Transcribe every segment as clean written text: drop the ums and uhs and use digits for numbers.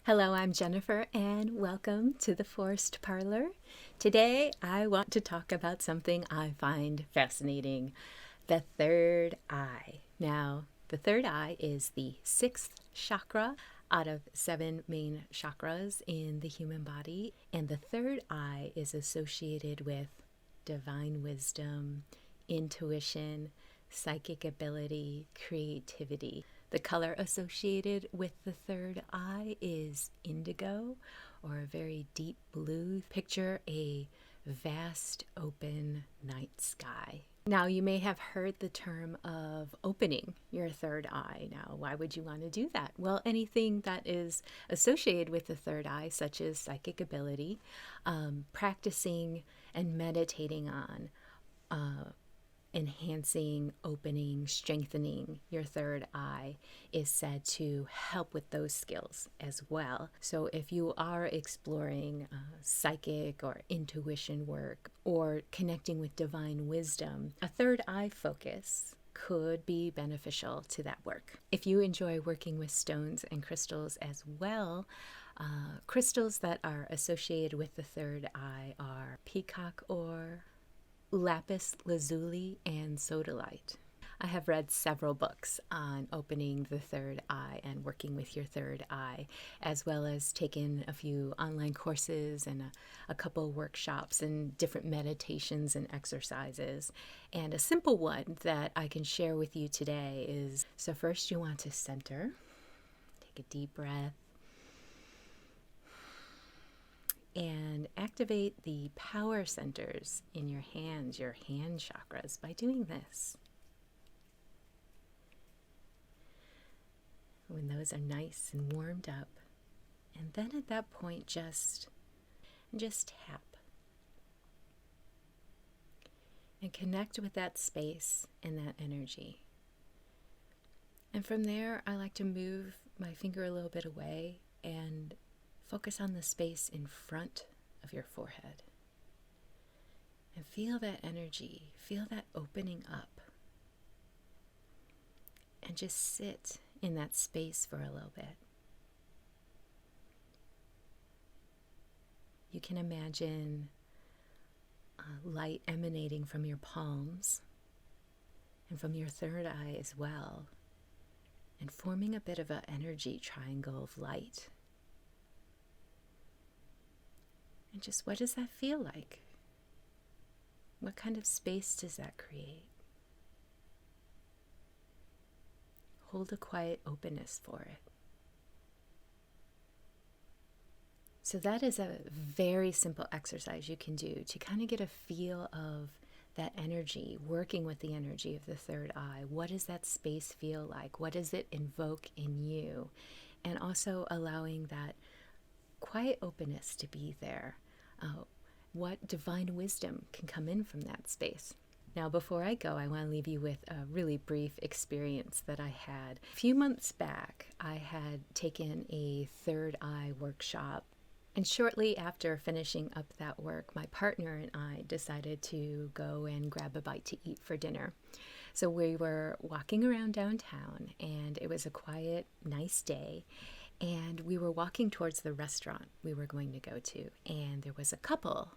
Hello, I'm Jennifer, and welcome to the Forest Parlor. Today, I want to talk about something I find fascinating, the third eye. Now, the third eye is the sixth chakra out of 7 main chakras in the human body, and the third eye is associated with divine wisdom, intuition, psychic ability, creativity. The color associated with the third eye is indigo, or a very deep blue. Picture a vast open night sky. Now, you may have heard the term of opening your third eye. Now, why would you want to do that? Well, anything that is associated with the third eye, such as psychic ability, practicing and meditating on enhancing, opening, strengthening your third eye is said to help with those skills as well. So if you are exploring psychic or intuition work or connecting with divine wisdom, a third eye focus could be beneficial to that work. If you enjoy working with stones and crystals as well, crystals that are associated with the third eye are Peacock ore, Lapis, lazuli, and sodalite. I have read several books on opening the third eye and working with your third eye, as well as taken a few online courses and a couple workshops and different meditations and exercises. And a simple one that I can share with you today is, so first you want to center, take a deep breath, and activate the power centers in your hands, your hand chakras, by doing this. When those are nice and warmed up, and then at that point, just tap and connect with that space and that energy. And from there, I like to move my finger a little bit away and focus on the space in front of your forehead. And feel that energy, feel that opening up. And just sit in that space for a little bit. You can imagine light emanating from your palms and from your third eye as well, and forming a bit of an energy triangle of light. And just what does that feel like? What kind of space does that create? Hold a quiet openness for it. So that is a very simple exercise you can do to kind of get a feel of that energy, working with the energy of the third eye. What does that space feel like? What does it invoke in you? And also allowing that quiet openness to be there. What divine wisdom can come in from that space. Now, before I go, I want to leave you with a really brief experience that I had. A few months back, I had taken a third eye workshop, and shortly after finishing up that work, my partner and I decided to go and grab a bite to eat for dinner. So we were walking around downtown, and it was a quiet, nice day. And we were walking towards the restaurant we were going to go to, and there was a couple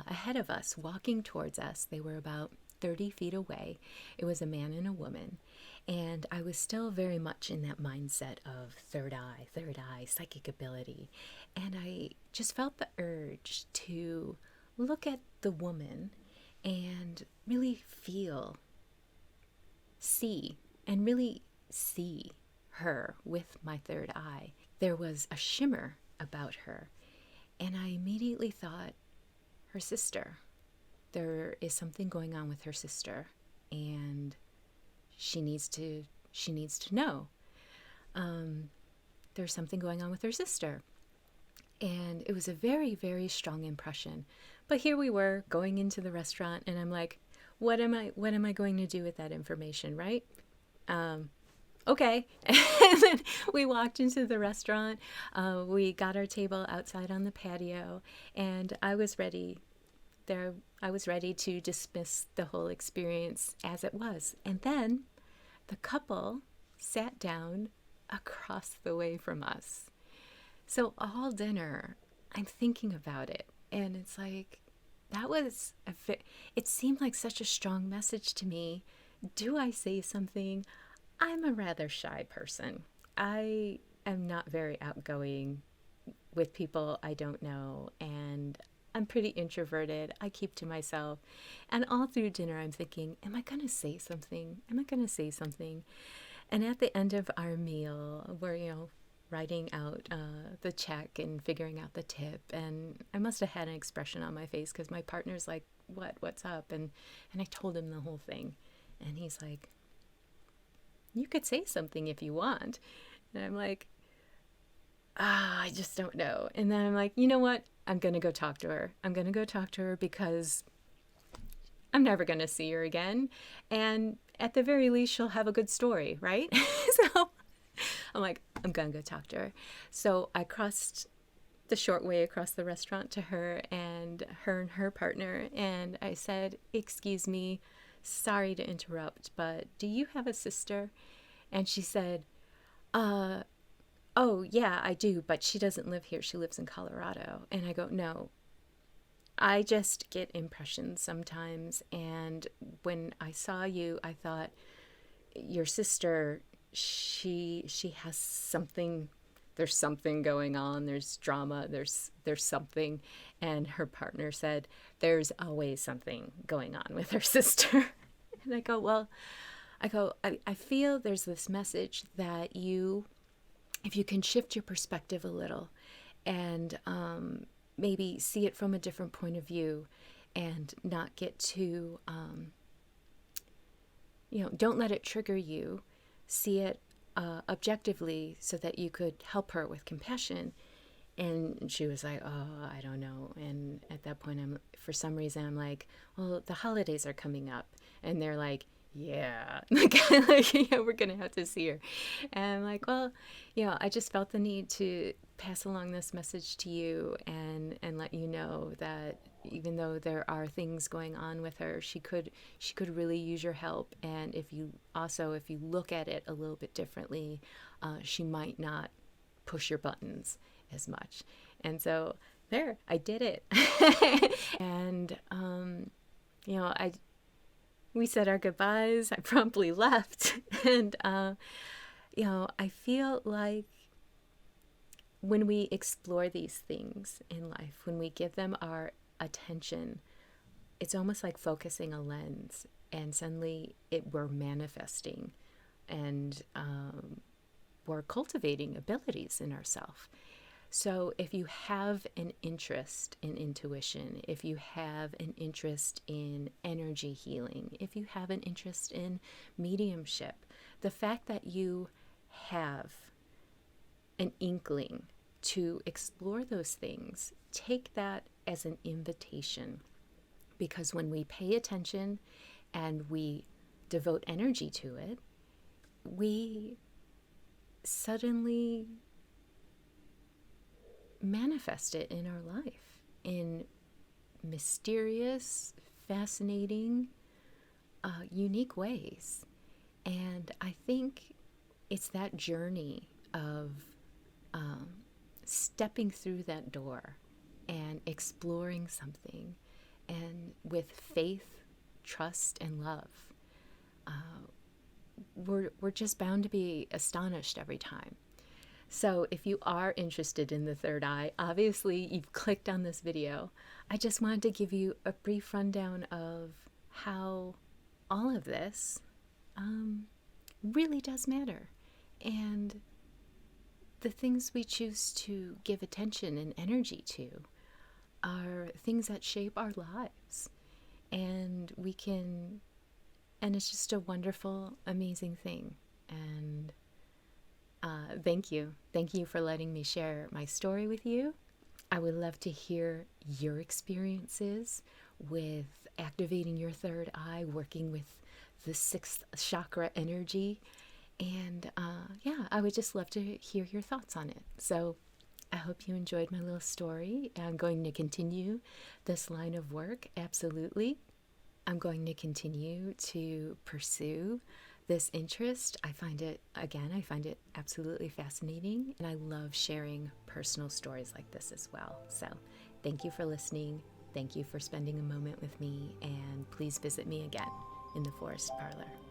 ahead of us walking towards us. They were about 30 feet away. It was a man and a woman, and I was still very much in that mindset of third eye, psychic ability, and I just felt the urge to look at the woman and really see her with my third eye. There was a shimmer about her, and I immediately thought, her sister. There is something going on with her sister, and she needs to know. There's something going on with her sister. And it was a very, very strong impression. But here we were going into the restaurant, and I'm like, what am I going to do with that information, right? Okay. And then we walked into the restaurant. We got our table outside on the patio, and I was ready to dismiss the whole experience as it was. And then the couple sat down across the way from us. So all dinner, I'm thinking about it. And it's like, that was, it seemed like such a strong message to me. Do I say something? I'm a rather shy person. I am not very outgoing with people I don't know, and I'm pretty introverted. I keep to myself. And all through dinner, I'm thinking, am I going to say something? Am I going to say something? And at the end of our meal, we're, writing out the check and figuring out the tip. And I must have had an expression on my face because my partner's like, what's up? And I told him the whole thing. And he's like, you could say something if you want. And I'm like, I just don't know. And then I'm like, you know what? I'm going to go talk to her. I'm going to go talk to her because I'm never going to see her again. And at the very least, she'll have a good story, right? So I'm like, I'm going to go talk to her. So I crossed the short way across the restaurant to her and her partner. And I said, excuse me, sorry to interrupt, but do you have a sister? And she said, oh, yeah, I do, but she doesn't live here. She lives in Colorado. And I go, no, I just get impressions sometimes. And when I saw you, I thought, your sister, she has something, there's something going on. There's drama. There's something. And her partner said, there's always something going on with her sister. And I go, well, I feel there's this message that if you can shift your perspective a little and maybe see it from a different point of view and not get too, don't let it trigger you. See it objectively so that you could help her with compassion. And she was like, oh, I don't know. And at that point, for some reason, I'm like, well, the holidays are coming up. And they're like, yeah, we're going to have to see her. And I'm like, well, I just felt the need to pass along this message to you and let you know that even though there are things going on with her, she could really use your help. And if you look at it a little bit differently, she might not push your buttons as much. And so there, I did it. And, we said our goodbyes. I promptly left. And, I feel like when we explore these things in life, when we give them our attention, it's almost like focusing a lens, and suddenly we're manifesting and we're cultivating abilities in ourselves. So if you have an interest in intuition, if you have an interest in energy healing, if you have an interest in mediumship, the fact that you have an inkling to explore those things, take that as an invitation. Because when we pay attention and we devote energy to it, we suddenly manifest it in our life in mysterious, fascinating, unique ways. And I think it's that journey of stepping through that door and exploring something, and with faith, trust, and love, we're just bound to be astonished every time. So if you are interested in the third eye, obviously you've clicked on this video. I just wanted to give you a brief rundown of how all of this really does matter. And the things we choose to give attention and energy to are things that shape our lives. And it's just a wonderful, amazing thing. And thank you. Thank you for letting me share my story with you. I would love to hear your experiences with activating your third eye, working with the sixth chakra energy. And I would just love to hear your thoughts on it. So I hope you enjoyed my little story. I'm going to continue this line of work. Absolutely. I'm going to continue to pursue this interest. I find it absolutely fascinating, and I love sharing personal stories like this as well. So thank you for listening. Thank you for spending a moment with me, and please visit me again in the Forest Parlor.